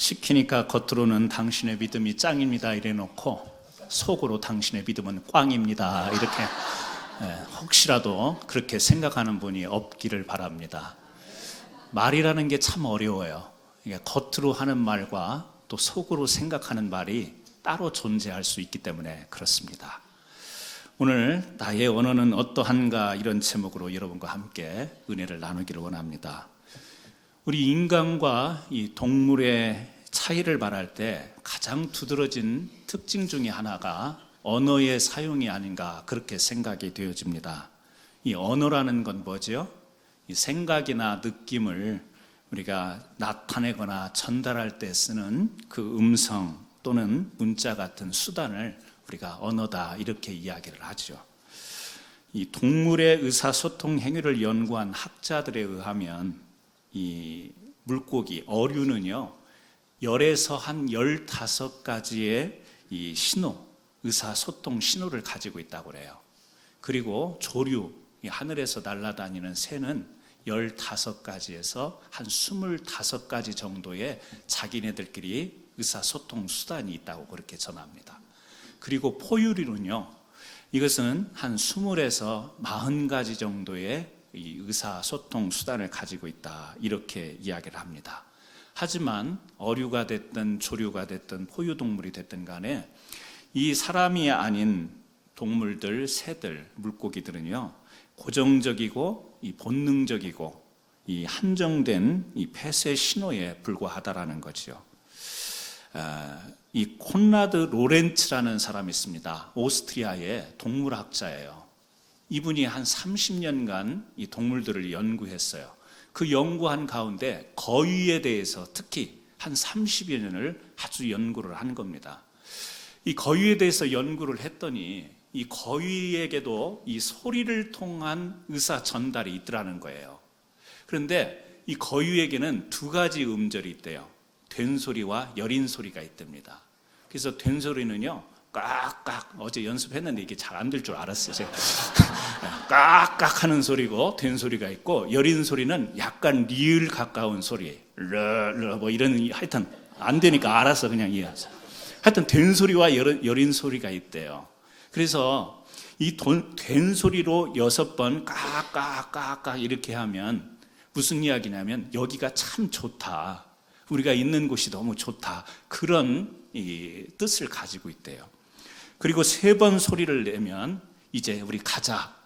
시키니까 겉으로는 당신의 믿음이 짱입니다 이래놓고 속으로 당신의 믿음은 꽝입니다 이렇게 혹시라도 그렇게 생각하는 분이 없기를 바랍니다. 말이라는 게 참 어려워요. 겉으로 하는 말과 또 속으로 생각하는 말이 따로 존재할 수 있기 때문에 그렇습니다. 오늘 나의 언어는 어떠한가 이런 제목으로 여러분과 함께 은혜를 나누기를 원합니다. 우리 인간과 이 동물의 차이를 말할 때 가장 두드러진 특징 중에 하나가 언어의 사용이 아닌가 그렇게 생각이 되어집니다. 이 언어라는 건 뭐죠? 이 생각이나 느낌을 우리가 나타내거나 전달할 때 쓰는 그 음성 또는 문자 같은 수단을 우리가 언어다 이렇게 이야기를 하죠. 이 동물의 의사소통 행위를 연구한 학자들에 의하면 이 물고기, 어류는요 10에서 한 15가지의 이 신호, 의사소통 신호를 가지고 있다고 그래요. 그리고 조류, 이 하늘에서 날아다니는 새는 15가지에서 한 25가지 정도의 자기네들끼리 의사소통 수단이 있다고 그렇게 전합니다. 그리고 포유류는요, 이것은 한 20에서 40가지 정도의 이 의사소통 수단을 가지고 있다 이렇게 이야기를 합니다. 하지만 어류가 됐든 조류가 됐든 포유동물이 됐든 간에 이 사람이 아닌 동물들, 새들, 물고기들은요 고정적이고 이 본능적이고 이 한정된 이 폐쇄 신호에 불과하다라는 거죠. 이 콘라드 로렌츠라는 사람이 있습니다. 오스트리아의 동물학자예요. 이분이 한 30년간 이 동물들을 연구했어요. 그 연구한 가운데 거위에 대해서 특히 한 30여 년을 아주 연구를 한 겁니다. 이 거위에 대해서 연구를 했더니 이 거위에게도 이 소리를 통한 의사 전달이 있더라는 거예요. 그런데 이 거위에게는 2가지 음절이 있대요. 된소리와 여린소리가 있답니다. 그래서 된소리는요 깍깍, 어제 연습했는데 이게 잘 안 될 줄 알았어요 제가. 깍깍 하는 소리고 된소리가 있고, 여린소리는 약간 리을 가까운 소리, 르르 뭐 이런, 하여튼 안 되니까 알아서 그냥 이해하세요. 하여튼 된소리와 여린소리가 있대요. 그래서 이 된소리로 6번 깍깍깍깍 이렇게 하면 무슨 이야기냐면 여기가 참 좋다, 우리가 있는 곳이 너무 좋다, 그런 이 뜻을 가지고 있대요. 그리고 3번 소리를 내면 이제 우리 가자,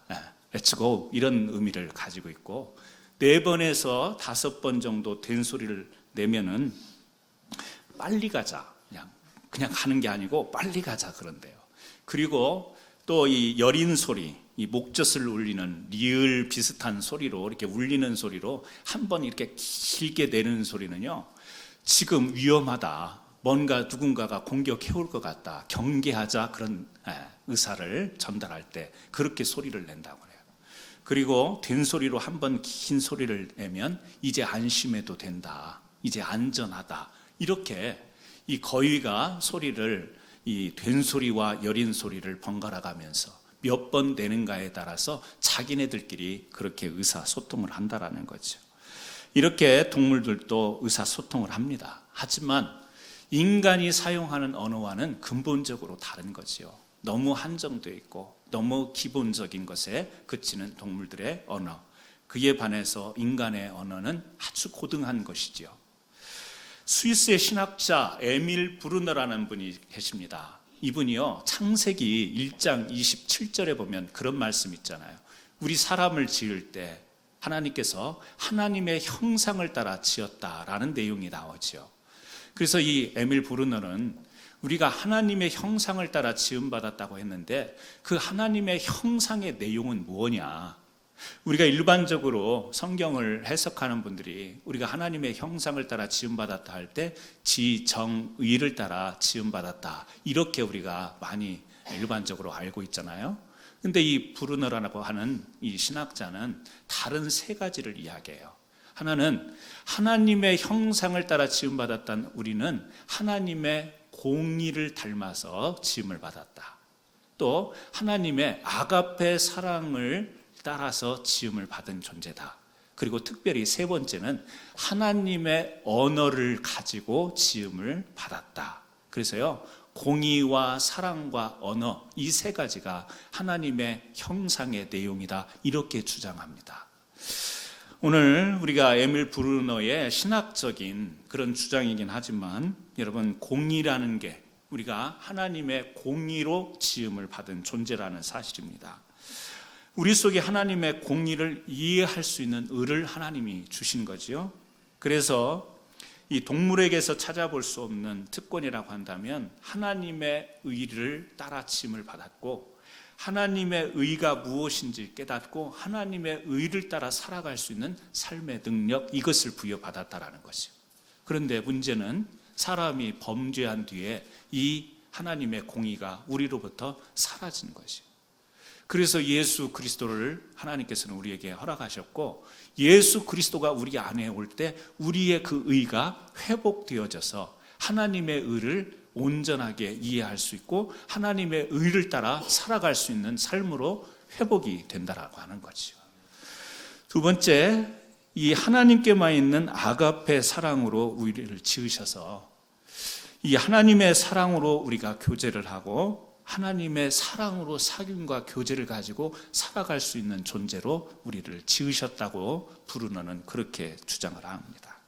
Let's go 이런 의미를 가지고 있고, 4번에서 5번 정도 된 소리를 내면은 빨리 가자, 그냥 가는 게 아니고 빨리 가자 그런데요. 그리고 또 이 여린 소리, 이 목젖을 울리는 리을 비슷한 소리로 이렇게 울리는 소리로 한번 이렇게 길게 내는 소리는요 지금 위험하다, 뭔가 누군가가 공격해올 것 같다, 경계하자, 그런 의사를 전달할 때 그렇게 소리를 낸다고 해요. 그리고 된 소리로 한번 긴 소리를 내면 이제 안심해도 된다, 이제 안전하다, 이렇게 이 거위가 소리를 이 된 소리와 여린 소리를 번갈아 가면서 몇 번 내는가에 따라서 자기네들끼리 그렇게 의사소통을 한다라는 거죠. 이렇게 동물들도 의사소통을 합니다. 하지만 인간이 사용하는 언어와는 근본적으로 다른 거지요. 너무 한정되어 있고 너무 기본적인 것에 그치는 동물들의 언어, 그에 반해서 인간의 언어는 아주 고등한 것이지요. 스위스의 신학자 에밀 브루너라는 분이 계십니다. 이분이요 창세기 1장 27절에 보면 그런 말씀 있잖아요. 우리 사람을 지을 때 하나님께서 하나님의 형상을 따라 지었다라는 내용이 나오죠. 그래서 이 에밀 브루너는 우리가 하나님의 형상을 따라 지음받았다고 했는데 그 하나님의 형상의 내용은 뭐냐, 우리가 일반적으로 성경을 해석하는 분들이 우리가 하나님의 형상을 따라 지음받았다 할 때 지정의를 따라 지음받았다 이렇게 우리가 많이 일반적으로 알고 있잖아요. 근데 이 브루너라고 하는 이 신학자는 다른 3가지를 이야기해요. 하나는 하나님의 형상을 따라 지음받았던 우리는 하나님의 공의를 닮아서 지음을 받았다. 또 하나님의 아가페 사랑을 따라서 지음을 받은 존재다. 그리고 특별히 세 번째는 하나님의 언어를 가지고 지음을 받았다. 그래서요, 공의와 사랑과 언어, 이 세 가지가 하나님의 형상의 내용이다, 이렇게 주장합니다. 오늘 우리가 에밀 브루너의 신학적인 그런 주장이긴 하지만, 여러분, 공의라는 게 우리가 하나님의 공의로 지음을 받은 존재라는 사실입니다. 우리 속에 하나님의 공의를 이해할 수 있는 의를 하나님이 주신 거지요. 그래서 이 동물에게서 찾아볼 수 없는 특권이라고 한다면 하나님의 의를 따라 지음을 받았고, 하나님의 의가 무엇인지 깨닫고 하나님의 의를 따라 살아갈 수 있는 삶의 능력, 이것을 부여받았다라는 것이요. 그런데 문제는 사람이 범죄한 뒤에 이 하나님의 공의가 우리로부터 사라진 것이요. 그래서 예수 그리스도를 하나님께서는 우리에게 허락하셨고, 예수 그리스도가 우리 안에 올 때 우리의 그 의가 회복되어져서 하나님의 의를 온전하게 이해할 수 있고 하나님의 의를 따라 살아갈 수 있는 삶으로 회복이 된다라고 하는 거죠. 두 번째, 이 하나님께만 있는 아가페 사랑으로 우리를 지으셔서 이 하나님의 사랑으로 우리가 교제를 하고 하나님의 사랑으로 사귐과 교제를 가지고 살아갈 수 있는 존재로 우리를 지으셨다고 브루너는 그렇게 주장을 합니다.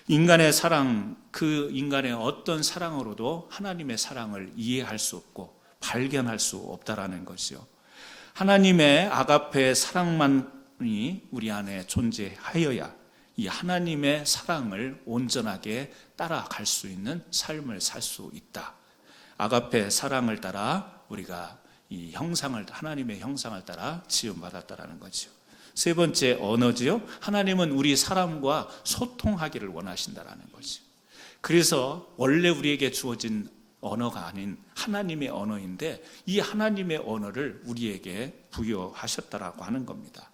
인간의 사랑, 그 인간의 어떤 사랑으로도 하나님의 사랑을 이해할 수 없고 발견할 수 없다라는 것이요. 하나님의 아가페 사랑만이 우리 안에 존재하여야 이 하나님의 사랑을 온전하게 따라갈 수 있는 삶을 살 수 있다. 아가페 사랑을 따라 우리가 이 형상을, 하나님의 형상을 따라 지음받았다라는 거죠. 세 번째, 언어지요. 하나님은 우리 사람과 소통하기를 원하신다라는 거죠. 그래서 원래 우리에게 주어진 언어가 아닌 하나님의 언어인데 이 하나님의 언어를 우리에게 부여하셨다라고 하는 겁니다.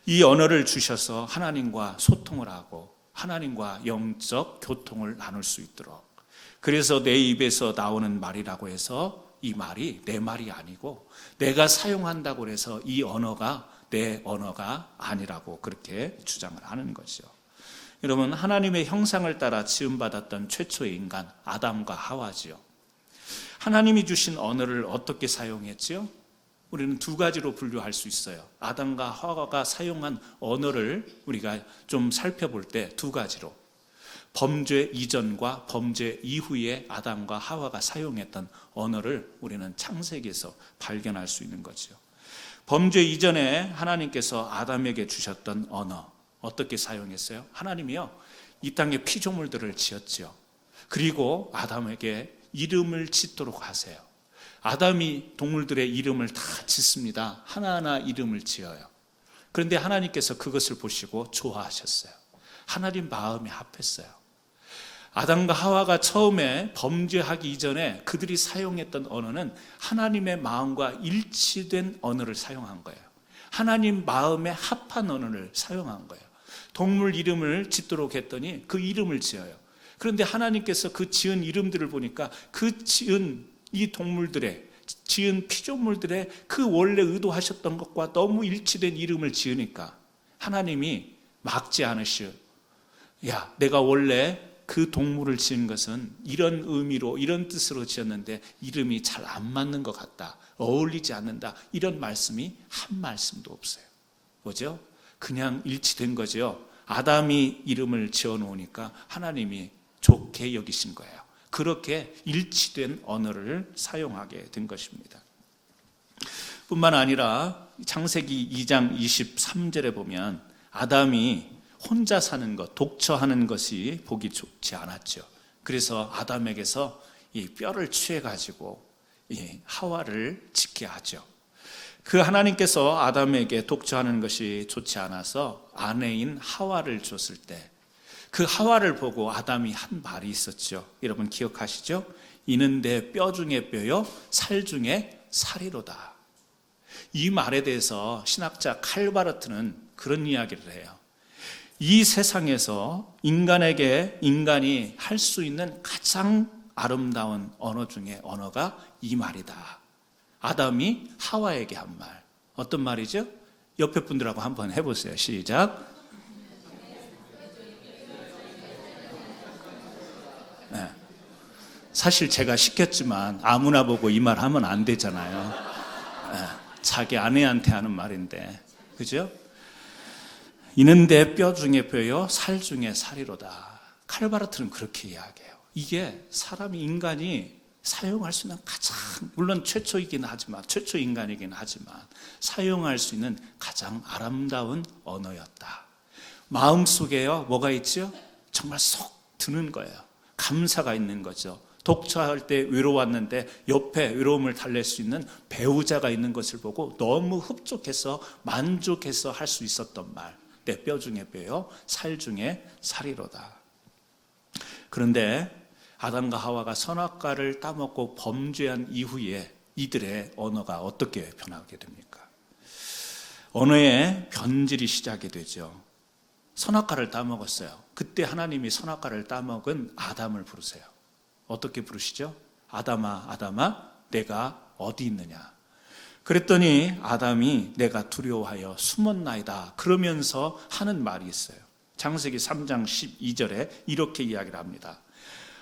이 언어를 주셔서 하나님과 소통을 하고 하나님과 영적 교통을 나눌 수 있도록, 그래서 내 입에서 나오는 말이라고 해서 이 말이 내 말이 아니고 내가 사용한다고 해서 이 언어가 내 언어가 아니라고 그렇게 주장을 하는 거죠. 여러분, 하나님의 형상을 따라 지음받았던 최초의 인간 아담과 하와지요. 하나님이 주신 언어를 어떻게 사용했지요? 우리는 두 가지로 분류할 수 있어요. 아담과 하와가 사용한 언어를 우리가 좀 살펴볼 때 두 가지로, 범죄 이전과 범죄 이후에 아담과 하와가 사용했던 언어를 우리는 창세기에서 발견할 수 있는 거죠. 범죄 이전에 하나님께서 아담에게 주셨던 언어, 어떻게 사용했어요? 하나님이요, 이 땅에 피조물들을 지었죠. 그리고 아담에게 이름을 짓도록 하세요. 아담이 동물들의 이름을 다 짓습니다. 하나하나 이름을 지어요. 그런데 하나님께서 그것을 보시고 좋아하셨어요. 하나님 마음에 합했어요. 아담과 하와가 처음에 범죄하기 이전에 그들이 사용했던 언어는 하나님의 마음과 일치된 언어를 사용한 거예요. 하나님 마음에 합한 언어를 사용한 거예요. 동물 이름을 짓도록 했더니 그 이름을 지어요. 그런데 하나님께서 그 지은 이름들을 보니까 그 지은 이 동물들의, 지은 피조물들의 그 원래 의도하셨던 것과 너무 일치된 이름을 지으니까 하나님이 막지 않으시오. 야, 내가 원래 그 동물을 지은 것은 이런 의미로, 이런 뜻으로 지었는데 이름이 잘 안 맞는 것 같다, 어울리지 않는다, 이런 말씀이 한 말씀도 없어요. 뭐죠? 그냥 일치된 거죠. 아담이 이름을 지어놓으니까 하나님이 좋게 여기신 거예요. 그렇게 일치된 언어를 사용하게 된 것입니다. 뿐만 아니라 창세기 2장 23절에 보면 아담이 혼자 사는 것, 독처하는 것이 보기 좋지 않았죠. 그래서 아담에게서 이 뼈를 취해가지고 이 하와를 짓게 하죠. 그 하나님께서 아담에게 독처하는 것이 좋지 않아서 아내인 하와를 줬을 때 그 하와를 보고 아담이 한 말이 있었죠. 여러분 기억하시죠? 이는 내 뼈 중에 뼈요 살 중에 살이로다. 이 말에 대해서 신학자 칼바르트는 그런 이야기를 해요. 이 세상에서 인간이 할 수 있는 가장 아름다운 언어 중에 언어가 이 말이다. 아담이 하와에게 한 말. 어떤 말이죠? 옆에 분들하고 한번 해보세요. 시작. 네. 사실 제가 시켰지만 아무나 보고 이 말 하면 안 되잖아요. 네. 자기 아내한테 하는 말인데, 그죠? 이는 내 뼈 중에 뼈요 살 중에 살이로다. 칼바르트는 그렇게 이야기해요. 이게 사람이, 인간이 사용할 수 있는 가장, 물론 최초이긴 하지만, 최초 인간이긴 하지만 사용할 수 있는 가장 아름다운 언어였다. 마음속에요 뭐가 있죠? 정말 속 드는 거예요. 감사가 있는 거죠. 독처할 때 외로웠는데 옆에 외로움을 달랠 수 있는 배우자가 있는 것을 보고 너무 흡족해서 만족해서 할 수 있었던 말. 내 뼈 중에 뼈요 살 중에 살이로다. 그런데 아담과 하와가 선악과를 따먹고 범죄한 이후에 이들의 언어가 어떻게 변하게 됩니까? 언어의 변질이 시작이 되죠. 선악과를 따먹었어요. 그때 하나님이 선악과를 따먹은 아담을 부르세요. 어떻게 부르시죠? 아담아, 아담아, 내가 어디 있느냐? 그랬더니 아담이 내가 두려워하여 숨었나이다. 그러면서 하는 말이 있어요. 창세기 3장 12절에 이렇게 이야기를 합니다.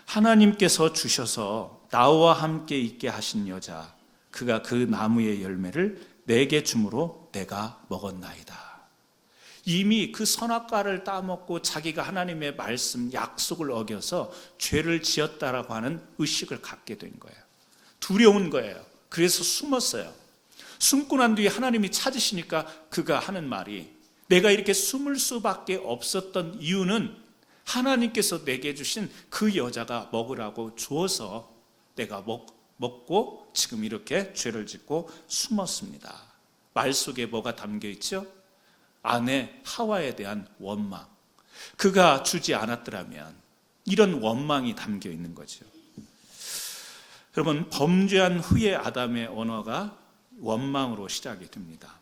하나님께서 주셔서 나와 함께 있게 하신 여자, 그가 그 나무의 열매를 내게 주므로 내가 먹었나이다. 이미 그 선악과를 따먹고 자기가 하나님의 말씀, 약속을 어겨서 죄를 지었다라고 하는 의식을 갖게 된 거예요. 두려운 거예요. 그래서 숨었어요. 숨고 난 뒤에 하나님이 찾으시니까 그가 하는 말이, 내가 이렇게 숨을 수밖에 없었던 이유는 하나님께서 내게 주신 그 여자가 먹으라고 주어서 내가 먹고 지금 이렇게 죄를 짓고 숨었습니다. 말 속에 뭐가 담겨 있죠? 아내 하와에 대한 원망. 그가 주지 않았더라면 이런 원망이 담겨 있는 거죠. 여러분, 범죄한 후에 아담의 언어가 원망으로 시작이 됩니다.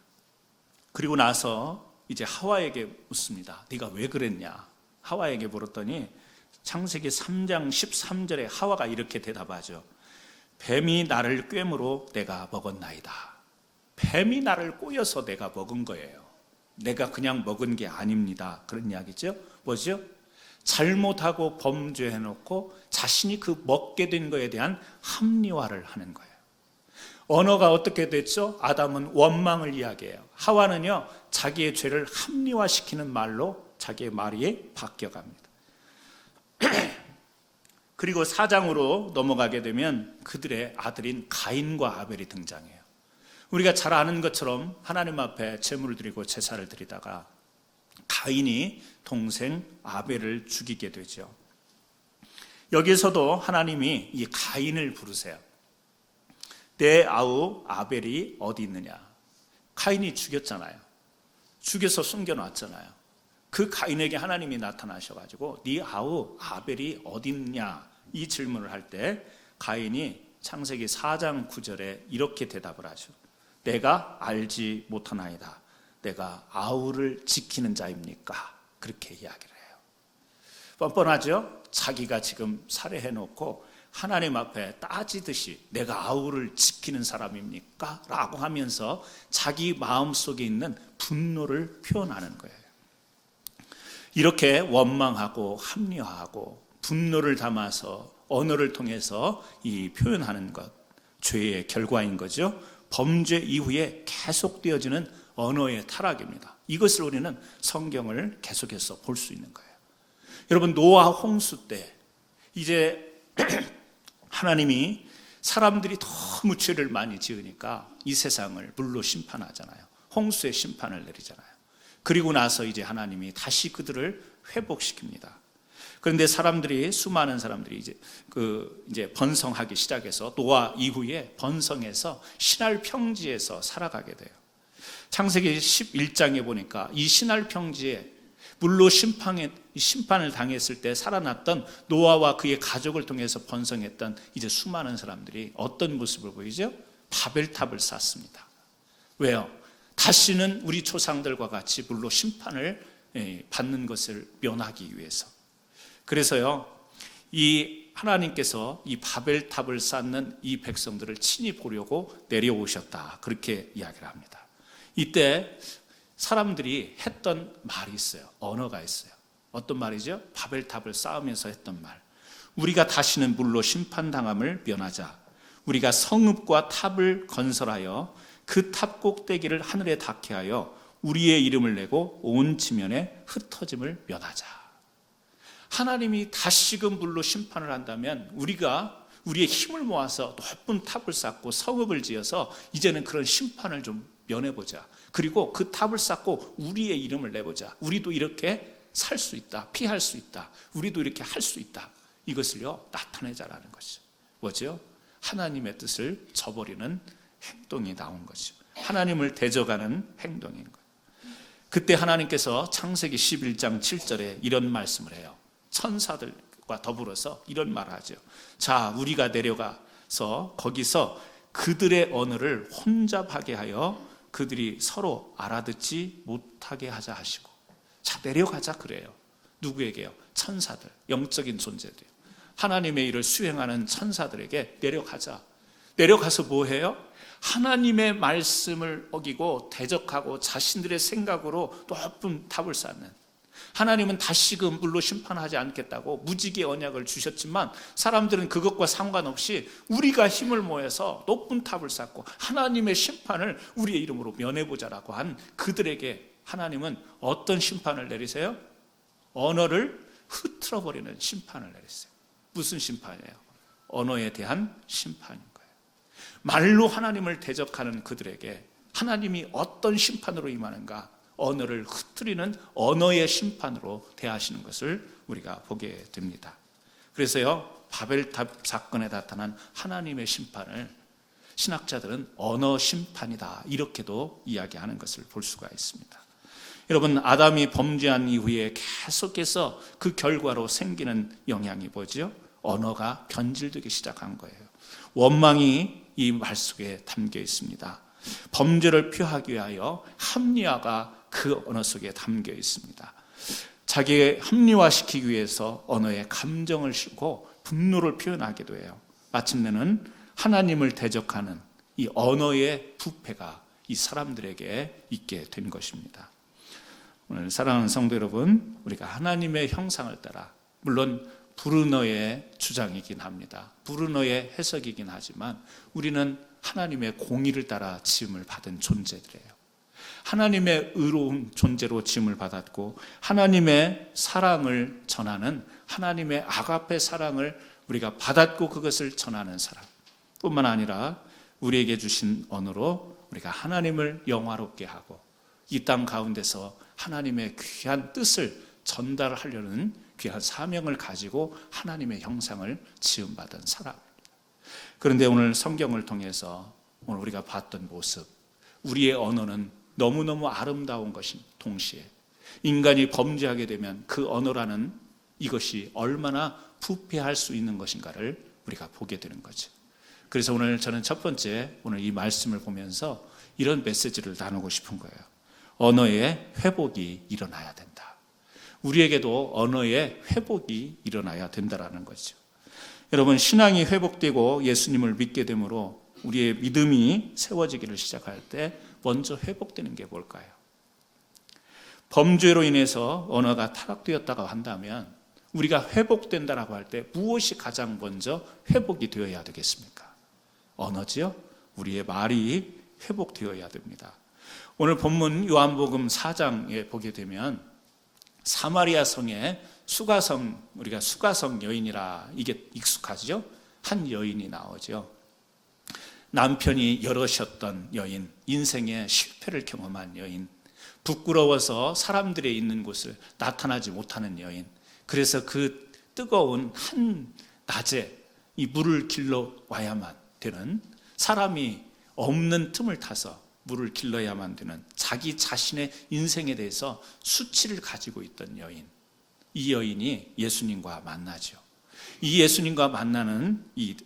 그리고 나서 이제 하와에게 묻습니다. 네가 왜 그랬냐? 하와에게 물었더니 창세기 3장 13절에 하와가 이렇게 대답하죠. 뱀이 나를 꿰므로 내가 먹었나이다. 뱀이 나를 꼬여서 내가 먹은 거예요. 내가 그냥 먹은 게 아닙니다. 그런 이야기죠. 뭐죠? 잘못하고 범죄해놓고 자신이 그 먹게 된 거에 대한 합리화를 하는 거예요. 언어가 어떻게 됐죠? 아담은 원망을 이야기해요. 하와는요, 자기의 죄를 합리화시키는 말로 자기의 말이 바뀌어갑니다. 그리고 4장으로 넘어가게 되면 그들의 아들인 가인과 아벨이 등장해요. 우리가 잘 아는 것처럼 하나님 앞에 제물을 드리고 제사를 드리다가 가인이 동생 아벨을 죽이게 되죠. 여기서도 하나님이 이 가인을 부르세요. 내 아우 아벨이 어디 있느냐? 가인이 죽였잖아요. 죽여서 숨겨놨잖아요. 그 가인에게 하나님이 나타나셔가지고 네 아우 아벨이 어디 있냐? 이 질문을 할 때 가인이 창세기 4장 9절에 이렇게 대답을 하죠. 내가 알지 못하나이다. 내가 아우를 지키는 자입니까? 그렇게 이야기를 해요. 뻔뻔하죠? 자기가 지금 살해해놓고 하나님 앞에 따지듯이 내가 아우를 지키는 사람입니까? 라고 하면서 자기 마음속에 있는 분노를 표현하는 거예요. 이렇게 원망하고 합리화하고 분노를 담아서 언어를 통해서 이 표현하는 것, 죄의 결과인 거죠. 범죄 이후에 계속되어지는 언어의 타락입니다. 이것을 우리는 성경을 계속해서 볼 수 있는 거예요. 여러분, 노아 홍수 때 이제 하나님이 사람들이 너무 죄를 많이 지으니까 이 세상을 물로 심판하잖아요. 홍수의 심판을 내리잖아요. 그리고 나서 이제 하나님이 다시 그들을 회복시킵니다. 그런데 수많은 사람들이 이제 번성하기 시작해서 노아 이후에 번성해서 신할 평지에서 살아가게 돼요. 창세기 11장에 보니까 이 신할 평지에 물로 심판을 당했을 때 살아났던 노아와 그의 가족을 통해서 번성했던 이제 수많은 사람들이 어떤 모습을 보이죠? 바벨탑을 쌓습니다. 왜요? 다시는 우리 조상들과 같이 물로 심판을 받는 것을 면하기 위해서. 그래서요, 이 하나님께서 이 바벨탑을 쌓는 이 백성들을 친히 보려고 내려오셨다. 그렇게 이야기를 합니다. 이때 사람들이 했던 말이 있어요. 언어가 있어요. 어떤 말이죠? 바벨탑을 쌓으면서 했던 말. 우리가 다시는 물로 심판당함을 면하자. 우리가 성읍과 탑을 건설하여 그 탑 꼭대기를 하늘에 닿게 하여 우리의 이름을 내고 온 지면에 흩어짐을 면하자. 하나님이 다시금 물로 심판을 한다면 우리가 우리의 힘을 모아서 높은 탑을 쌓고 성읍을 지어서 이제는 그런 심판을 좀 면해보자. 그리고 그 탑을 쌓고 우리의 이름을 내보자. 우리도 이렇게 살 수 있다. 피할 수 있다. 우리도 이렇게 할 수 있다. 이것을요 나타내자라는 것이죠. 뭐죠? 하나님의 뜻을 저버리는 행동이 나온 것이죠. 하나님을 대적하는 행동인 거예요. 그때 하나님께서 창세기 11장 7절에 이런 말씀을 해요. 천사들과 더불어서 이런 말을 하죠. 자, 우리가 내려가서 거기서 그들의 언어를 혼잡하게 하여 그들이 서로 알아듣지 못하게 하자 하시고. 자, 내려가자 그래요. 누구에게요? 천사들, 영적인 존재들. 하나님의 일을 수행하는 천사들에게 내려가자. 내려가서 뭐 해요? 하나님의 말씀을 어기고 대적하고 자신들의 생각으로 높은 탑을 쌓는, 하나님은 다시금 물로 심판하지 않겠다고 무지개 언약을 주셨지만 사람들은 그것과 상관없이 우리가 힘을 모아서 높은 탑을 쌓고 하나님의 심판을 우리의 이름으로 면해보자라고 한 그들에게 하나님은 어떤 심판을 내리세요? 언어를 흐트러버리는 심판을 내리세요. 무슨 심판이에요? 언어에 대한 심판인 거예요. 말로 하나님을 대적하는 그들에게 하나님이 어떤 심판으로 임하는가? 언어를 흐트리는 언어의 심판으로 대하시는 것을 우리가 보게 됩니다. 그래서요, 바벨탑 사건에 나타난 하나님의 심판을 신학자들은 언어 심판이다 이렇게도 이야기하는 것을 볼 수가 있습니다. 여러분, 아담이 범죄한 이후에 계속해서 그 결과로 생기는 영향이 뭐죠? 언어가 변질되기 시작한 거예요. 원망이 이 말 속에 담겨 있습니다. 범죄를 표하기 위하여 합리화가 그 언어 속에 담겨 있습니다. 자기의 합리화시키기 위해서 언어에 감정을 싣고 분노를 표현하기도 해요. 마침내는 하나님을 대적하는 이 언어의 부패가 이 사람들에게 있게 된 것입니다. 오늘 사랑하는 성도 여러분, 우리가 하나님의 형상을 따라, 물론 브루너의 주장이긴 합니다. 브루너의 해석이긴 하지만 우리는 하나님의 공의를 따라 지음을 받은 존재들이에요. 하나님의 의로운 존재로 지음을 받았고 하나님의 사랑을 전하는, 하나님의 아가페 사랑을 우리가 받았고 그것을 전하는 사람 뿐만 아니라 우리에게 주신 언어로 우리가 하나님을 영화롭게 하고 이 땅 가운데서 하나님의 귀한 뜻을 전달하려는 귀한 사명을 가지고 하나님의 형상을 지음받은 사람. 그런데 오늘 성경을 통해서 오늘 우리가 봤던 모습, 우리의 언어는 너무너무 아름다운 것인 동시에 인간이 범죄하게 되면 그 언어라는 이것이 얼마나 부패할 수 있는 것인가를 우리가 보게 되는 거죠. 그래서 오늘 저는 첫 번째 오늘 이 말씀을 보면서 이런 메시지를 나누고 싶은 거예요. 언어의 회복이 일어나야 된다. 우리에게도 언어의 회복이 일어나야 된다라는 거죠. 여러분, 신앙이 회복되고 예수님을 믿게 되므로 우리의 믿음이 세워지기를 시작할 때 먼저 회복되는 게 뭘까요? 범죄로 인해서 언어가 타락되었다고 한다면 우리가 회복된다라고 할 때 무엇이 가장 먼저 회복이 되어야 되겠습니까? 언어지요? 우리의 말이 회복되어야 됩니다. 오늘 본문 요한복음 4장에 보게 되면 사마리아 성에 수가성, 우리가 수가성 여인이라 이게 익숙하죠? 한 여인이 나오죠. 남편이 여럿이었던 여인, 인생의 실패를 경험한 여인, 부끄러워서 사람들이 있는 곳을 나타나지 못하는 여인. 그래서 그 뜨거운 한 낮에 이 물을 길러 와야만 되는, 사람이 없는 틈을 타서 물을 길러야만 되는 자기 자신의 인생에 대해서 수치를 가지고 있던 여인. 이 여인이 예수님과 만나죠. 이 예수님과 만나는 이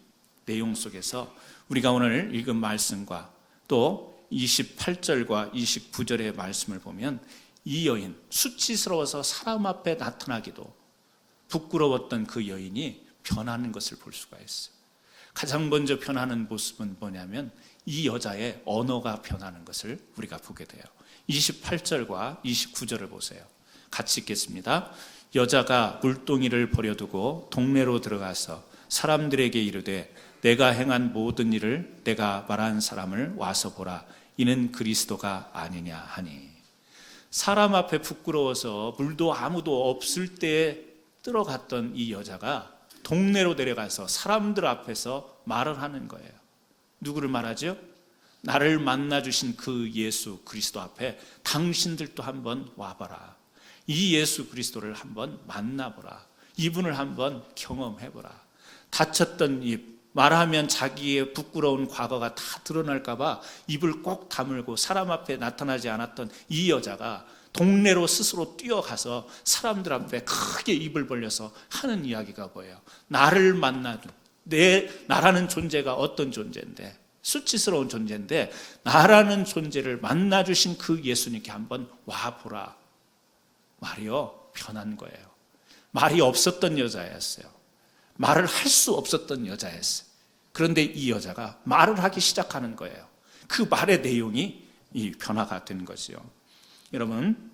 내용 속에서 우리가 오늘 읽은 말씀과 또 28절과 29절의 말씀을 보면 이 여인, 수치스러워서 사람 앞에 나타나기도 부끄러웠던 그 여인이 변하는 것을 볼 수가 있어요. 가장 먼저 변하는 모습은 뭐냐면 이 여자의 언어가 변하는 것을 우리가 보게 돼요. 28절과 29절을 보세요. 같이 읽겠습니다. 여자가 물동이를 버려두고 동네로 들어가서 사람들에게 이르되 내가 행한 모든 일을 내가 말한 사람을 와서 보라. 이는 그리스도가 아니냐 하니. 사람 앞에 부끄러워서 물도 아무도 없을 때에 들어갔던 이 여자가 동네로 내려가서 사람들 앞에서 말을 하는 거예요. 누구를 말하죠? 나를 만나주신 그 예수 그리스도 앞에 당신들도 한번 와봐라. 이 예수 그리스도를 한번 만나보라. 이분을 한번 경험해보라. 다쳤던 입, 말하면 자기의 부끄러운 과거가 다 드러날까 봐 입을 꼭 다물고 사람 앞에 나타나지 않았던 이 여자가 동네로 스스로 뛰어가서 사람들 앞에 크게 입을 벌려서 하는 이야기가 뭐예요? 나를 만나준, 나라는 존재가 어떤 존재인데, 수치스러운 존재인데 나라는 존재를 만나주신 그 예수님께 한번 와보라. 말이요, 변한 거예요. 말이 없었던 여자였어요. 말을 할 수 없었던 여자였어요. 그런데 이 여자가 말을 하기 시작하는 거예요. 그 말의 내용이 이 변화가 된 거죠. 여러분,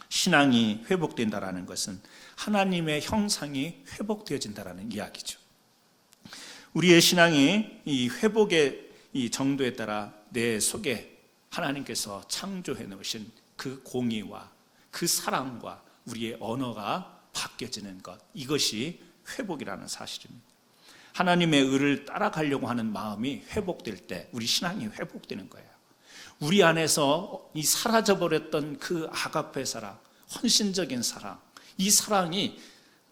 신앙이 회복된다라는 것은 하나님의 형상이 회복되어진다라는 이야기죠. 우리의 신앙이 이 회복의 이 정도에 따라 내 속에 하나님께서 창조해 놓으신 그 공의와 그 사랑과 우리의 언어가 바뀌어지는 것, 이것이 회복이라는 사실입니다. 하나님의 의를 따라가려고 하는 마음이 회복될 때 우리 신앙이 회복되는 거예요. 우리 안에서 이 사라져버렸던 그 아가페 사랑, 헌신적인 사랑, 이 사랑이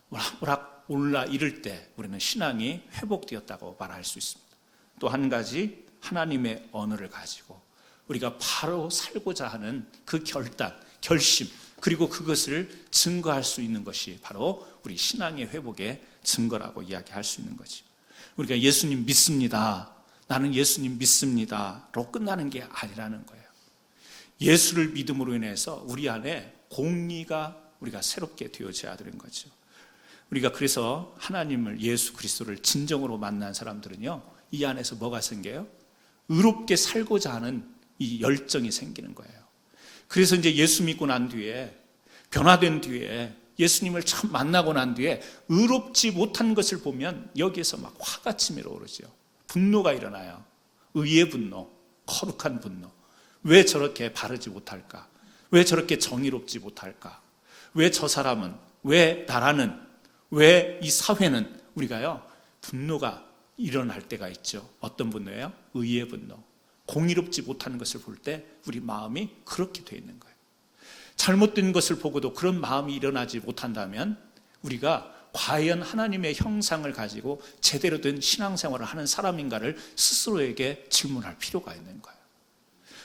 오락오락 올라 이를 때 우리는 신앙이 회복되었다고 말할 수 있습니다. 또 한 가지, 하나님의 언어를 가지고 우리가 바로 살고자 하는 그 결단, 결심, 그리고 그것을 증거할 수 있는 것이 바로 우리 신앙의 회복의 증거라고 이야기할 수 있는 거죠. 우리가 예수님 믿습니다, 나는 예수님 믿습니다로 끝나는 게 아니라는 거예요. 예수를 믿음으로 인해서 우리 안에 공의가 우리가 새롭게 되어져야 되는 거죠. 우리가 그래서 하나님을, 예수 그리스도를 진정으로 만난 사람들은요, 이 안에서 뭐가 생겨요? 의롭게 살고자 하는 이 열정이 생기는 거예요. 그래서 이제 예수 믿고 난 뒤에, 변화된 뒤에, 예수님을 참 만나고 난 뒤에 의롭지 못한 것을 보면 여기에서 막 화가 치밀어 오르죠. 분노가 일어나요. 의의 분노, 거룩한 분노. 왜 저렇게 바르지 못할까? 왜 저렇게 정의롭지 못할까? 왜 저 사람은, 왜 나라는, 왜 이 사회는, 우리가요, 분노가 일어날 때가 있죠. 어떤 분노예요? 의의 분노. 공의롭지 못한 것을 볼 때 우리 마음이 그렇게 돼 있는 거예요. 잘못된 것을 보고도 그런 마음이 일어나지 못한다면 우리가 과연 하나님의 형상을 가지고 제대로 된 신앙생활을 하는 사람인가를 스스로에게 질문할 필요가 있는 거예요.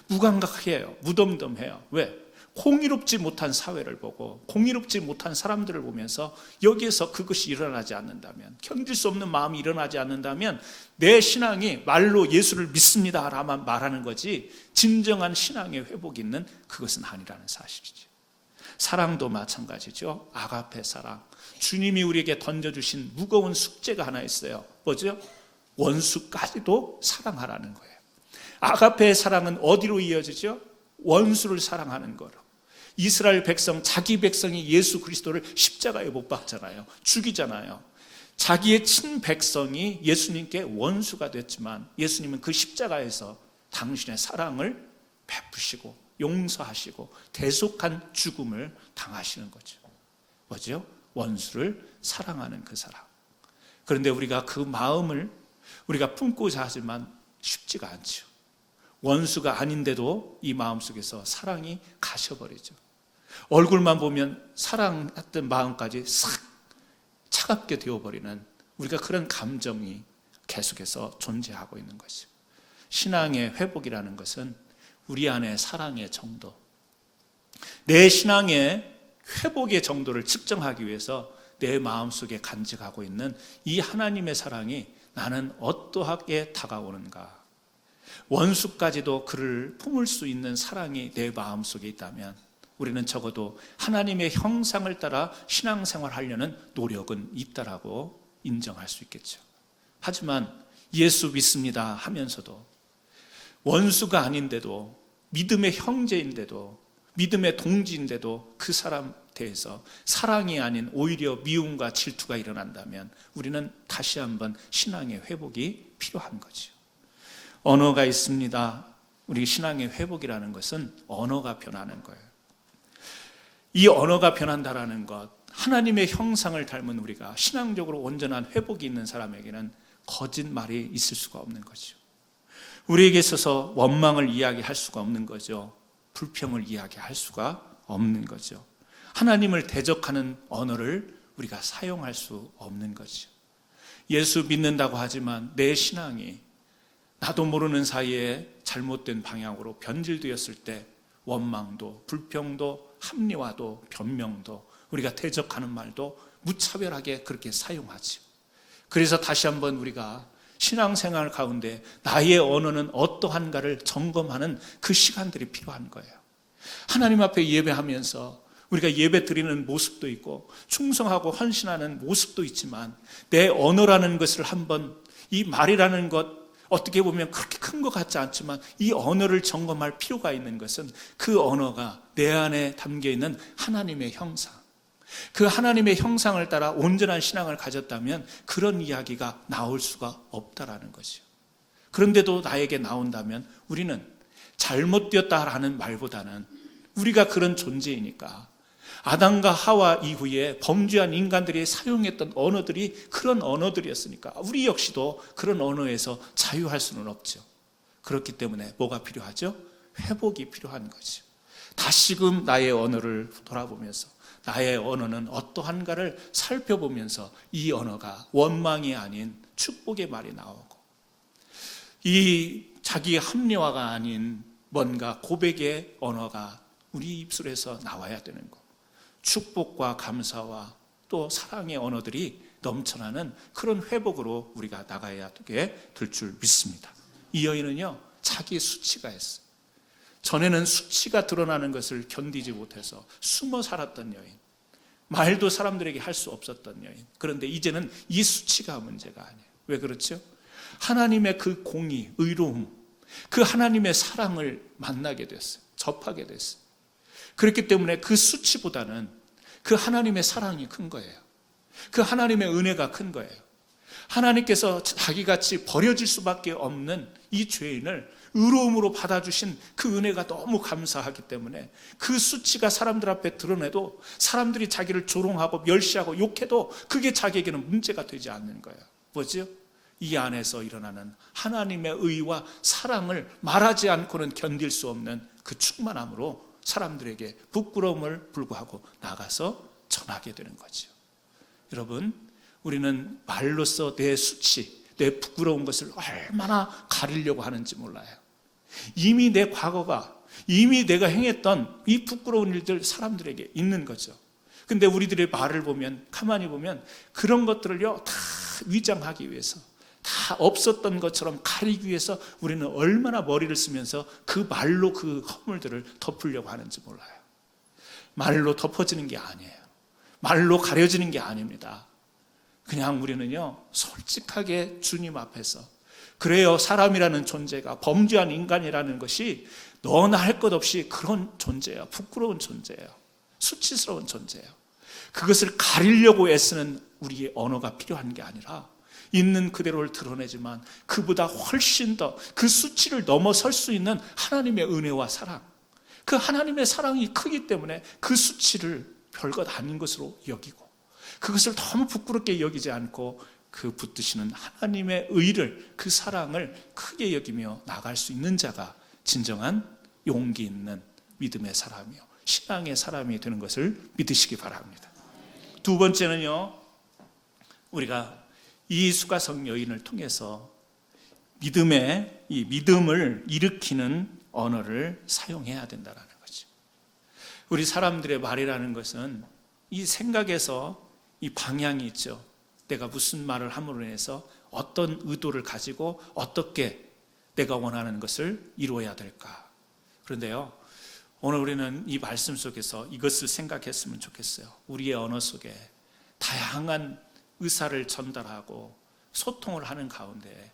무감각해요. 무덤덤해요. 왜? 공의롭지 못한 사회를 보고 공의롭지 못한 사람들을 보면서 여기에서 그것이 일어나지 않는다면, 견딜 수 없는 마음이 일어나지 않는다면 내 신앙이 말로 예수를 믿습니다 라만 말하는 거지 진정한 신앙의 회복이 있는 그것은 아니라는 사실이죠. 사랑도 마찬가지죠. 아가페 사랑. 주님이 우리에게 던져주신 무거운 숙제가 하나 있어요. 뭐죠? 원수까지도 사랑하라는 거예요. 아가페의 사랑은 어디로 이어지죠? 원수를 사랑하는 거로. 이스라엘 백성, 자기 백성이 예수 그리스도를 십자가에 못 박잖아요. 죽이잖아요. 자기의 친백성이 예수님께 원수가 됐지만 예수님은 그 십자가에서 당신의 사랑을 베푸시고 용서하시고 대속한 죽음을 당하시는 거죠. 뭐죠? 원수를 사랑하는 그 사랑. 그런데 우리가 그 마음을 우리가 품고자 하지만 쉽지가 않죠. 원수가 아닌데도 이 마음속에서 사랑이 가셔버리죠. 얼굴만 보면 사랑했던 마음까지 싹 차갑게 되어버리는 우리가 그런 감정이 계속해서 존재하고 있는 것이죠. 신앙의 회복이라는 것은 우리 안의 사랑의 정도, 내 신앙의 회복의 정도를 측정하기 위해서 내 마음속에 간직하고 있는 이 하나님의 사랑이 나는 어떠하게 다가오는가, 원수까지도 그를 품을 수 있는 사랑이 내 마음속에 있다면 우리는 적어도 하나님의 형상을 따라 신앙생활하려는 노력은 있다라고 인정할 수 있겠죠. 하지만 예수 믿습니다 하면서도 원수가 아닌데도, 믿음의 형제인데도, 믿음의 동지인데도 그 사람 대해서 사랑이 아닌 오히려 미움과 질투가 일어난다면 우리는 다시 한번 신앙의 회복이 필요한 거죠. 언어가 있습니다. 우리 신앙의 회복이라는 것은 언어가 변하는 거예요. 이 언어가 변한다라는 것, 하나님의 형상을 닮은 우리가 신앙적으로 온전한 회복이 있는 사람에게는 거짓말이 있을 수가 없는 거죠. 우리에게 있어서 원망을 이야기할 수가 없는 거죠. 불평을 이야기할 수가 없는 거죠. 하나님을 대적하는 언어를 우리가 사용할 수 없는 거죠. 예수 믿는다고 하지만 내 신앙이 나도 모르는 사이에 잘못된 방향으로 변질되었을 때 원망도, 불평도, 합리화도, 변명도, 우리가 대적하는 말도 무차별하게 그렇게 사용하죠. 그래서 다시 한번 우리가 신앙생활 가운데 나의 언어는 어떠한가를 점검하는 그 시간들이 필요한 거예요. 하나님 앞에 예배하면서 우리가 예배 드리는 모습도 있고 충성하고 헌신하는 모습도 있지만 내 언어라는 것을 한번, 이 말이라는 것 어떻게 보면 그렇게 큰 것 같지 않지만 이 언어를 점검할 필요가 있는 것은 그 언어가 내 안에 담겨있는 하나님의 형상, 그 하나님의 형상을 따라 온전한 신앙을 가졌다면 그런 이야기가 나올 수가 없다라는 거죠. 그런데도 나에게 나온다면 우리는 잘못되었다라는 말보다는 우리가 그런 존재이니까 아담과 하와 이후에 범죄한 인간들이 사용했던 언어들이 그런 언어들이었으니까 우리 역시도 그런 언어에서 자유할 수는 없죠. 그렇기 때문에 뭐가 필요하죠? 회복이 필요한 거죠. 다시금 나의 언어를 돌아보면서 나의 언어는 어떠한가를 살펴보면서 이 언어가 원망이 아닌 축복의 말이 나오고 이 자기의 합리화가 아닌 뭔가 고백의 언어가 우리 입술에서 나와야 되는 거. 축복과 감사와 또 사랑의 언어들이 넘쳐나는 그런 회복으로 우리가 나가야 되게 될 줄 믿습니다. 이 여인은요, 자기 수치가 있어요. 전에는 수치가 드러나는 것을 견디지 못해서 숨어 살았던 여인, 말도 사람들에게 할 수 없었던 여인. 그런데 이제는 이 수치가 문제가 아니에요. 왜 그렇죠? 하나님의 그 공의, 의로움, 그 하나님의 사랑을 만나게 됐어요. 접하게 됐어요. 그렇기 때문에 그 수치보다는 그 하나님의 사랑이 큰 거예요. 그 하나님의 은혜가 큰 거예요. 하나님께서 자기같이 버려질 수밖에 없는 이 죄인을 의로움으로 받아주신 그 은혜가 너무 감사하기 때문에 그 수치가 사람들 앞에 드러내도 사람들이 자기를 조롱하고 멸시하고 욕해도 그게 자기에게는 문제가 되지 않는 거예요. 뭐죠? 이 안에서 일어나는 하나님의 의와 사랑을 말하지 않고는 견딜 수 없는 그 충만함으로 사람들에게 부끄러움을 불구하고 나가서 전하게 되는 거죠. 여러분, 우리는 말로써 내 수치, 내 부끄러운 것을 얼마나 가리려고 하는지 몰라요. 이미 내 과거가, 이미 내가 행했던 이 부끄러운 일들 사람들에게 있는 거죠. 근데 우리들의 말을 보면, 가만히 보면 그런 것들을요 다 위장하기 위해서, 다 없었던 것처럼 가리기 위해서 우리는 얼마나 머리를 쓰면서 그 말로 그 허물들을 덮으려고 하는지 몰라요. 말로 덮어지는 게 아니에요. 말로 가려지는 게 아닙니다. 그냥 우리는요 솔직하게 주님 앞에서, 그래요, 사람이라는 존재가, 범죄한 인간이라는 것이 너나 할 것 없이 그런 존재예요. 부끄러운 존재예요. 수치스러운 존재예요. 그것을 가리려고 애쓰는 우리의 언어가 필요한 게 아니라 있는 그대로를 드러내지만 그보다 훨씬 더 그 수치를 넘어설 수 있는 하나님의 은혜와 사랑, 그 하나님의 사랑이 크기 때문에 그 수치를 별것 아닌 것으로 여기고 그것을 너무 부끄럽게 여기지 않고 그 붙드시는 하나님의 의를, 그 사랑을 크게 여기며 나갈 수 있는 자가 진정한 용기 있는 믿음의 사람이요, 신앙의 사람이 되는 것을 믿으시기 바랍니다. 두 번째는요, 우리가 이 수가성 여인을 통해서 믿음의, 이 믿음을 일으키는 언어를 사용해야 된다는 거죠. 우리 사람들의 말이라는 것은 이 생각에서 이 방향이 있죠. 내가 무슨 말을 함으로 해서 어떤 의도를 가지고 어떻게 내가 원하는 것을 이루어야 될까. 그런데요, 오늘 우리는 이 말씀 속에서 이것을 생각했으면 좋겠어요. 우리의 언어 속에 다양한 의사를 전달하고 소통을 하는 가운데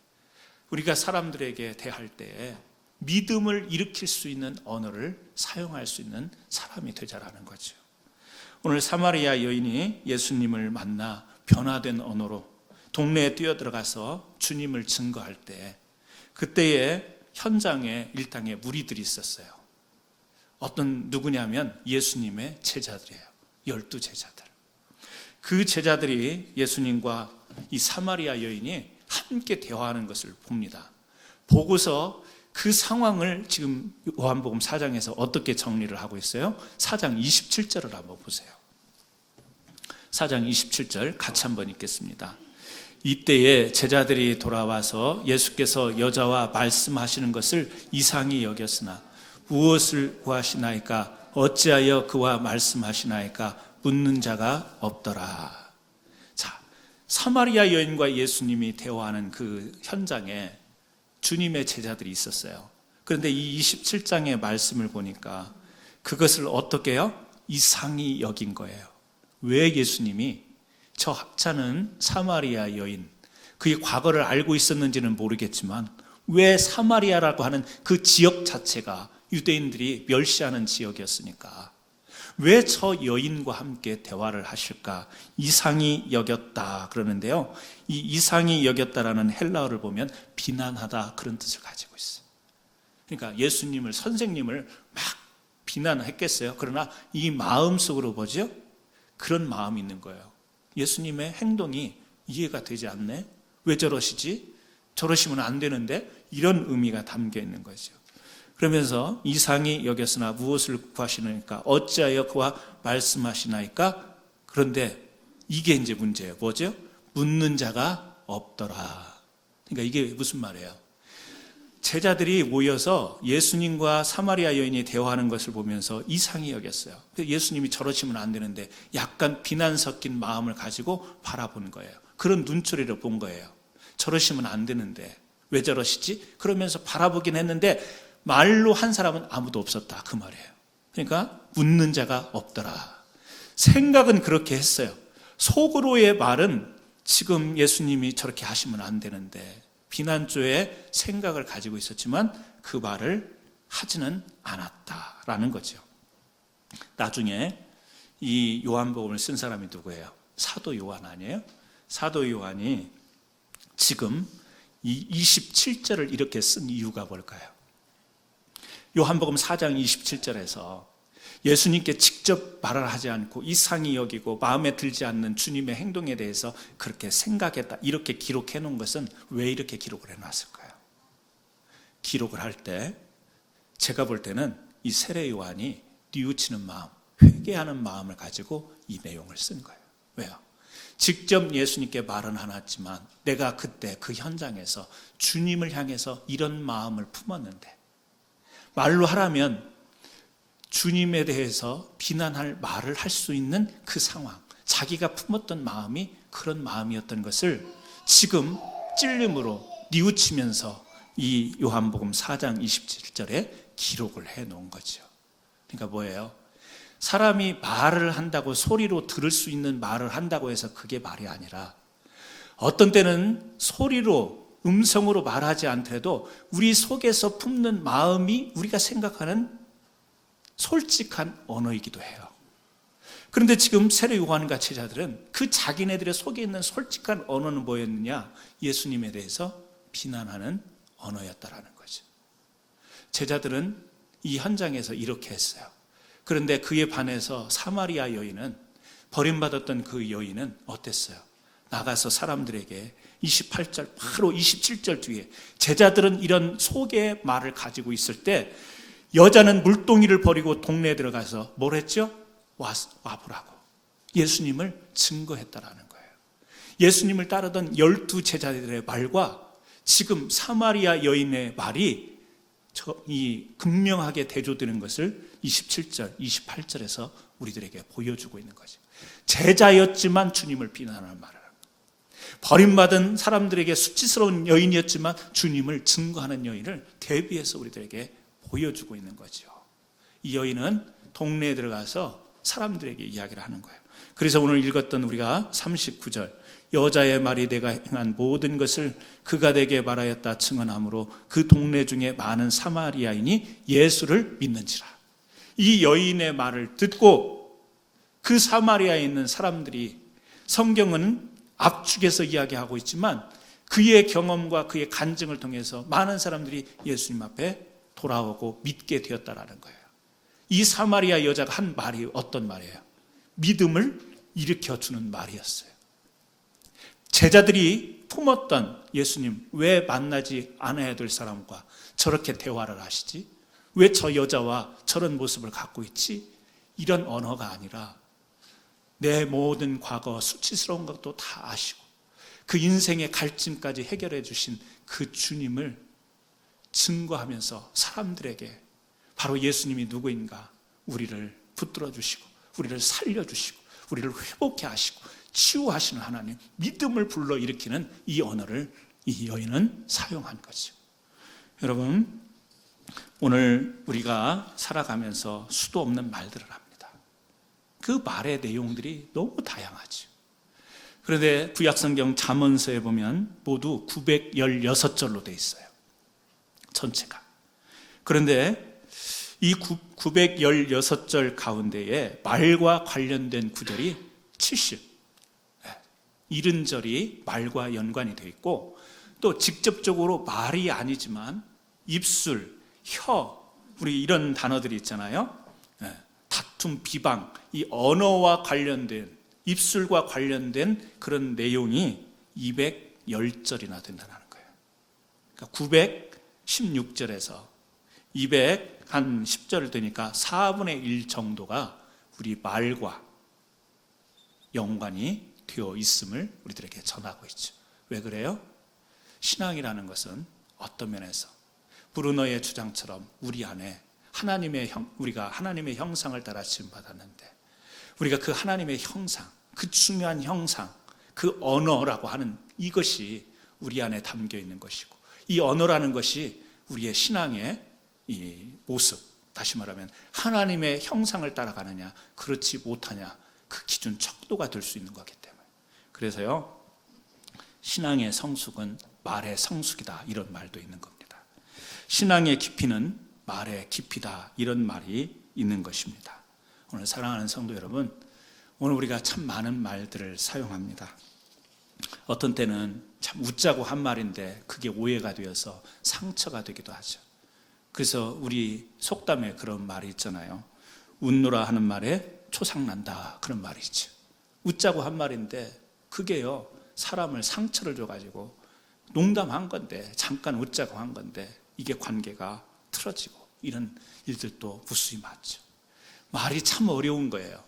우리가 사람들에게 대할 때 믿음을 일으킬 수 있는 언어를 사용할 수 있는 사람이 되자라는 거죠. 오늘 사마리아 여인이 예수님을 만나 변화된 언어로 동네에 뛰어들어가서 주님을 증거할 때, 그때의 현장에 일당에 무리들이 있었어요. 어떤 누구냐면 예수님의 제자들이에요. 12제자들. 그 제자들이 예수님과 이 사마리아 여인이 함께 대화하는 것을 봅니다. 보고서 그 상황을 지금 요한복음 4장에서 어떻게 정리를 하고 있어요? 4장 27절을 한번 보세요. 4장 27절 같이 한번 읽겠습니다. 이때에 제자들이 돌아와서 예수께서 여자와 말씀하시는 것을 이상히 여겼으나 무엇을 구하시나이까? 어찌하여 그와 말씀하시나이까? 묻는 자가 없더라. 자, 사마리아 여인과 예수님이 대화하는 그 현장에 주님의 제자들이 있었어요. 그런데 이 27장의 말씀을 보니까 그것을 어떻게 해요? 이상히 여긴 거예요. 왜 예수님이 저 학자는 사마리아 여인, 그의 과거를 알고 있었는지는 모르겠지만 왜 사마리아라고 하는 그 지역 자체가 유대인들이 멸시하는 지역이었으니까 왜 저 여인과 함께 대화를 하실까? 이상히 여겼다 그러는데요. 이 이상히 여겼다라는 헬라어를 보면 비난하다 그런 뜻을 가지고 있어요. 그러니까 예수님을, 선생님을 막 비난했겠어요. 그러나 이 마음속으로 뭐죠? 그런 마음이 있는 거예요. 예수님의 행동이 이해가 되지 않네? 왜 저러시지? 저러시면 안 되는데? 이런 의미가 담겨 있는 거죠. 그러면서 이상히 여겼으나 무엇을 구하시나이까? 어찌하여 그와 말씀하시나이까? 그런데 이게 이제 문제예요. 뭐죠? 묻는 자가 없더라. 그러니까 이게 무슨 말이에요? 제자들이 모여서 예수님과 사마리아 여인이 대화하는 것을 보면서 이상히 여겼어요. 예수님이 저러시면 안 되는데 약간 비난 섞인 마음을 가지고 바라보는 거예요. 그런 눈초리를 본 거예요. 저러시면 안 되는데 왜 저러시지? 그러면서 바라보긴 했는데 말로 한 사람은 아무도 없었다 그 말이에요. 그러니까 묻는 자가 없더라. 생각은 그렇게 했어요. 속으로의 말은 지금 예수님이 저렇게 하시면 안 되는데 비난조의 생각을 가지고 있었지만 그 말을 하지는 않았다라는 거죠. 나중에 이 요한복음을 쓴 사람이 누구예요? 사도 요한 아니에요? 사도 요한이 지금 이 27절을 이렇게 쓴 이유가 뭘까요? 요한복음 4장 27절에서 예수님께 직접 말을 하지 않고 이상히 여기고 마음에 들지 않는 주님의 행동에 대해서 그렇게 생각했다 이렇게 기록해 놓은 것은 왜 이렇게 기록을 해놨을까요? 기록을 할 때 제가 볼 때는 이 세례 요한이 뉘우치는 마음, 회개하는 마음을 가지고 이 내용을 쓴 거예요. 왜요? 직접 예수님께 말은 안 했지만 내가 그때 그 현장에서 주님을 향해서 이런 마음을 품었는데 말로 하라면 주님에 대해서 비난할 말을 할 수 있는 그 상황, 자기가 품었던 마음이 그런 마음이었던 것을 지금 찔림으로 뉘우치면서 이 요한복음 4장 27절에 기록을 해놓은 거죠. 그러니까 뭐예요? 사람이 말을 한다고 소리로 들을 수 있는 말을 한다고 해서 그게 말이 아니라 어떤 때는 소리로 음성으로 말하지 않더라도 우리 속에서 품는 마음이 우리가 생각하는 솔직한 언어이기도 해요. 그런데 지금 세례 요한과 제자들은 그 자기네들의 속에 있는 솔직한 언어는 뭐였느냐? 예수님에 대해서 비난하는 언어였다라는 거죠. 제자들은 이 현장에서 이렇게 했어요. 그런데 그에 반해서 사마리아 여인은, 버림받았던 그 여인은 어땠어요? 나가서 사람들에게 28절, 바로 27절 뒤에 제자들은 이런 속의 말을 가지고 있을 때 여자는 물동이를 버리고 동네에 들어가서 뭘 했죠? 와보라고 예수님을 증거했다라는 거예요. 예수님을 따르던 12제자들의 말과 지금 사마리아 여인의 말이 이 극명하게 대조되는 것을 27절, 28절에서 우리들에게 보여주고 있는 거죠. 제자였지만 주님을 비난하는 말을 합니다. 버림받은 사람들에게 수치스러운 여인이었지만 주님을 증거하는 여인을 대비해서 우리들에게 보여주고 있는 거죠. 이 여인은 동네에 들어가서 사람들에게 이야기를 하는 거예요. 그래서 오늘 읽었던 우리가 39절, 여자의 말이 내가 행한 모든 것을 그가 내게 말하였다 증언하므로 그 동네 중에 많은 사마리아인이 예수를 믿는지라. 이 여인의 말을 듣고 그 사마리아에 있는 사람들이 성경은 압축해서 이야기하고 있지만 그의 경험과 그의 간증을 통해서 많은 사람들이 예수님 앞에 돌아오고 믿게 되었다라는 거예요. 이 사마리아 여자가 한 말이 어떤 말이에요? 믿음을 일으켜주는 말이었어요. 제자들이 품었던 예수님, 왜 만나지 않아야 될 사람과 저렇게 대화를 하시지? 왜 저 여자와 저런 모습을 갖고 있지? 이런 언어가 아니라 내 모든 과거 수치스러운 것도 다 아시고 그 인생의 갈증까지 해결해 주신 그 주님을 증거하면서 사람들에게 바로 예수님이 누구인가 우리를 붙들어 주시고 우리를 살려 주시고 우리를 회복해 하시고 치유하시는 하나님, 믿음을 불러일으키는 이 언어를 이 여인은 사용한 거죠. 여러분, 오늘 우리가 살아가면서 수도 없는 말들을 합니다. 그 말의 내용들이 너무 다양하죠. 그런데 구약성경 잠언서에 보면 모두 916절로 되어 있어요. 전체가. 그런데 이 916절 가운데에 말과 관련된 구절이 70. 70절이 말과 연관이 되어 있고 또 직접적으로 말이 아니지만 입술, 혀, 우리 이런 단어들이 있잖아요. 다툼, 비방, 이 언어와 관련된 입술과 관련된 그런 내용이 210절이나 된다는 거예요. 그러니까 916절에서 210절 되니까 4분의 1 정도가 우리 말과 연관이 되어 있음을 우리들에게 전하고 있죠. 왜 그래요? 신앙이라는 것은 어떤 면에서 브루너의 주장처럼 우리 안에 우리가 하나님의 형상을 따라 지음받았는데 우리가 그 하나님의 형상, 그 중요한 형상, 그 언어라고 하는 이것이 우리 안에 담겨 있는 것이고 이 언어라는 것이 우리의 신앙의 이 모습, 다시 말하면 하나님의 형상을 따라가느냐 그렇지 못하냐 그 기준 척도가 될 수 있는 거기 때문에 그래서요 신앙의 성숙은 말의 성숙이다 이런 말도 있는 겁니다. 신앙의 깊이는 말의 깊이다 이런 말이 있는 것입니다. 오늘 사랑하는 성도 여러분, 오늘 우리가 참 많은 말들을 사용합니다. 어떤 때는 참 웃자고 한 말인데 그게 오해가 되어서 상처가 되기도 하죠. 그래서 우리 속담에 그런 말이 있잖아요. 웃노라 하는 말에 초상난다 그런 말이 있죠. 웃자고 한 말인데 그게요 사람을 상처를 줘가지고 농담한 건데 잠깐 웃자고 한 건데 이게 관계가 틀어지고 이런 일들도 무수히 많죠. 말이 참 어려운 거예요.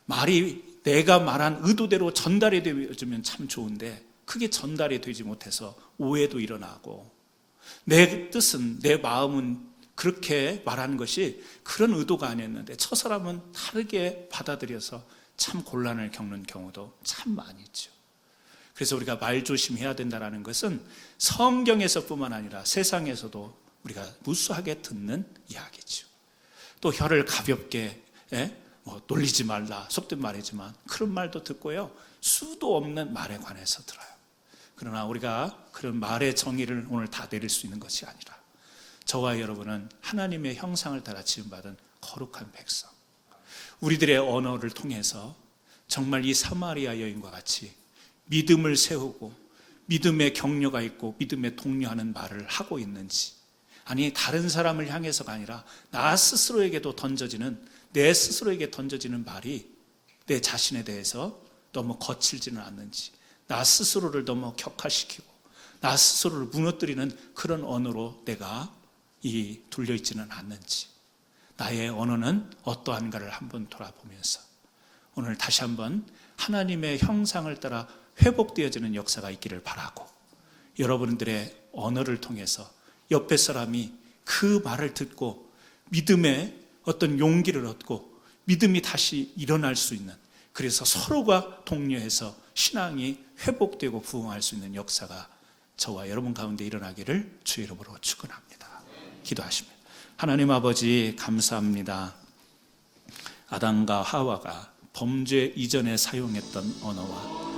말이 내가 말한 의도대로 전달이 되면 참 좋은데 그게 전달이 되지 못해서 오해도 일어나고 내 뜻은 내 마음은 그렇게 말하는 것이 그런 의도가 아니었는데 저 사람은 다르게 받아들여서 참 곤란을 겪는 경우도 참 많이 있죠. 그래서 우리가 말 조심해야 된다는 것은 성경에서뿐만 아니라 세상에서도 우리가 무수하게 듣는 이야기죠. 또 혀를 가볍게 놀리지 말라 속된 말이지만 그런 말도 듣고요. 수도 없는 말에 관해서 들어요. 그러나 우리가 그런 말의 정의를 오늘 다 내릴 수 있는 것이 아니라 저와 여러분은 하나님의 형상을 따라 지음받은 거룩한 백성, 우리들의 언어를 통해서 정말 이 사마리아 여인과 같이 믿음을 세우고 믿음의 격려가 있고 믿음의 독려하는 말을 하고 있는지, 아니 다른 사람을 향해서가 아니라 나 스스로에게도 던져지는, 내 스스로에게 던져지는 말이 내 자신에 대해서 너무 거칠지는 않는지, 나 스스로를 너무 격화시키고 나 스스로를 무너뜨리는 그런 언어로 내가 둘려있지는 않는지, 나의 언어는 어떠한가를 한번 돌아보면서 오늘 다시 한번 하나님의 형상을 따라 회복되어지는 역사가 있기를 바라고, 여러분들의 언어를 통해서 옆에 사람이 그 말을 듣고 믿음의 어떤 용기를 얻고 믿음이 다시 일어날 수 있는, 그래서 서로가 독려해서 신앙이 회복되고 부흥할 수 있는 역사가 저와 여러분 가운데 일어나기를 주의 이름으로 축원합니다. 기도하십니다. 하나님 아버지 감사합니다. 아담과 하와가 범죄 이전에 사용했던 언어와